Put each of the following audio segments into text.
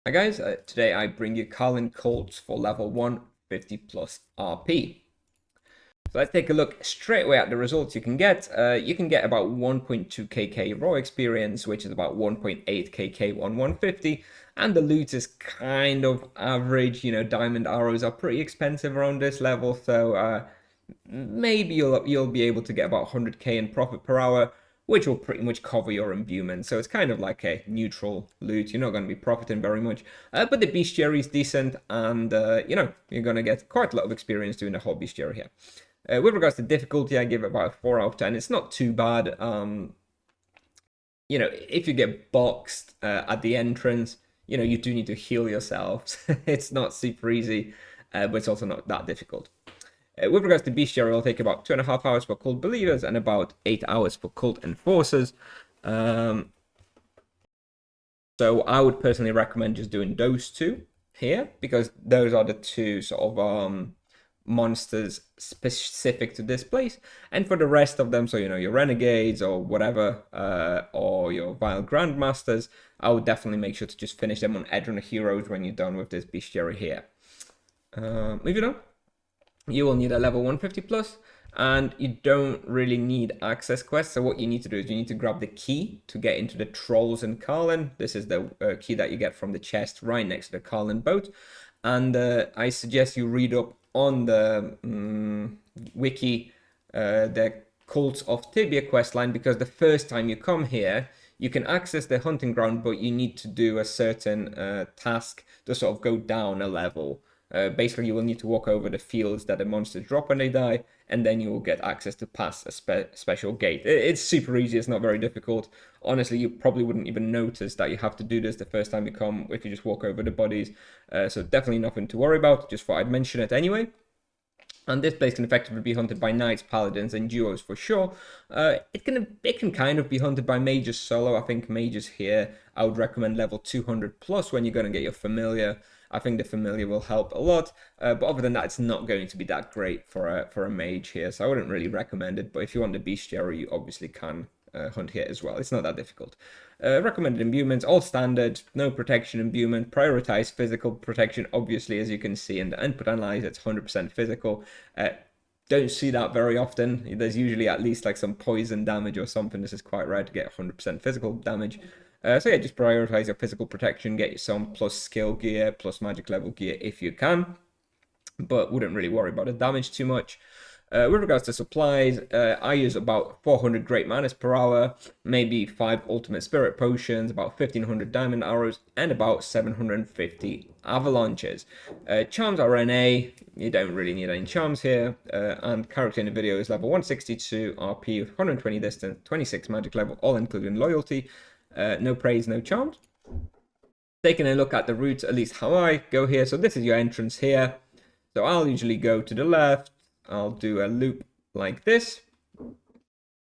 Hi guys, today I bring you Carlin Colts for level 150 plus RP. So let's take a look straight away at the results you can get. You can get about 1.2 kk raw experience, which is about 1.8 kk on 150, and the loot is kind of average. You know, diamond arrows are pretty expensive around this level, so maybe you'll be able to get about 100k in profit per hour, which will pretty much cover your imbuement. So it's kind of like a neutral loot. You're not going to be profiting very much, but the bestiary is decent, and you know, you're going to get quite a lot of experience doing the whole bestiary here. With regards to difficulty, I give it about a 4 out of 10. It's not too bad. You know, if you get boxed at the entrance, you know, you do need to heal yourselves. It's not super easy, but it's also not that difficult. With regards to bestiary, it'll take about 2.5 hours for cult believers and about 8 hours for cult enforcers. So I would personally recommend just doing those two here, because those are the two sort of monsters specific to this place. And for the rest of them, so you know, your renegades or whatever, or your vile grandmasters, I would definitely make sure to just finish them on Edron Heroes when you're done with this bestiary here. Moving on, you will need a level 150 plus, and you don't really need access quests. So what you need to do is you need to grab the key to get into the trolls in Carlin. This is the key that you get from the chest right next to the Carlin boat. And I suggest you read up on the wiki the Cults of Tibia questline, because the first time you come here, you can access the hunting ground, but you need to do a certain task to sort of go down a level. Basically, you will need to walk over the fields that the monsters drop when they die, and then you will get access to pass a special gate. It's super easy, it's not very difficult. Honestly, you probably wouldn't even notice that you have to do this the first time you come if you just walk over the bodies. So definitely nothing to worry about, just thought I'd mention it anyway. And this place can effectively be hunted by knights, paladins, and duos for sure. It can kind of be hunted by mages solo. I think mages here, I would recommend level 200 plus when you're going to get your familiar. I think the familiar will help a lot, but other than that, it's not going to be that great for a mage here, so I wouldn't really recommend it. But if you want the bestiary, you obviously can hunt here as well. It's not that difficult. Recommended imbuements, all standard, no protection imbuement. Prioritize physical protection, obviously, as you can see in the input analyzer, it's 100% physical. Don't see that very often. There's usually at least like some poison damage or something. This is quite rare to get 100% physical damage. So yeah, just prioritize your physical protection, get some plus skill gear, plus magic level gear if you can, but wouldn't really worry about the damage too much. With regards to supplies, I use about 400 great manas per hour, maybe 5 ultimate spirit potions, about 1500 diamond arrows, and about 750 avalanches. Charms are NA, you don't really need any charms here, and character in the video is level 162 RP, 120 distance, 26 magic level, all including loyalty. No praise, no charms. Taking a look at the route, at least how I go here. So this is your entrance here. So I'll usually go to the left. I'll do a loop like this.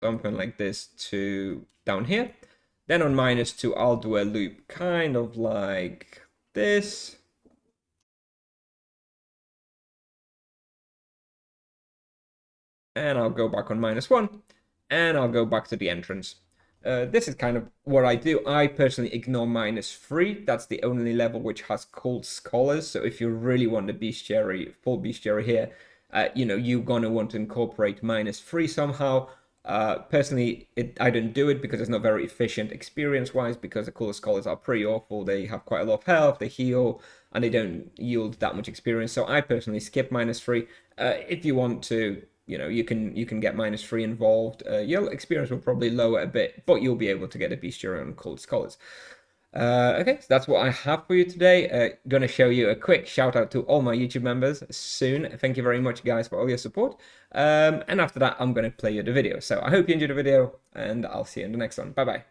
Something like this to down here. Then on -2, I'll do a loop kind of like this. And I'll go back on -1. And I'll go back to the entrance. This is kind of what I do. I personally ignore -3. That's the only level which has cold scholars. So if you really want the bestiary, full bestiary here, you know, you're going to want to incorporate -3 somehow. Personally, I don't do it because it's not very efficient experience-wise, because the cold scholars are pretty awful. They have quite a lot of health, they heal, and they don't yield that much experience. So I personally skip -3. If you want to, you know, you can get -3 involved. Your experience will probably lower a bit, but you'll be able to get a bestiary on cold scholars. Okay, so that's what I have for you today. Gonna show you a quick shout out to all my YouTube members soon. Thank you very much, guys, for all your support. And after that, I'm gonna play you the video. So I hope you enjoyed the video, and I'll see you in the next one. Bye bye.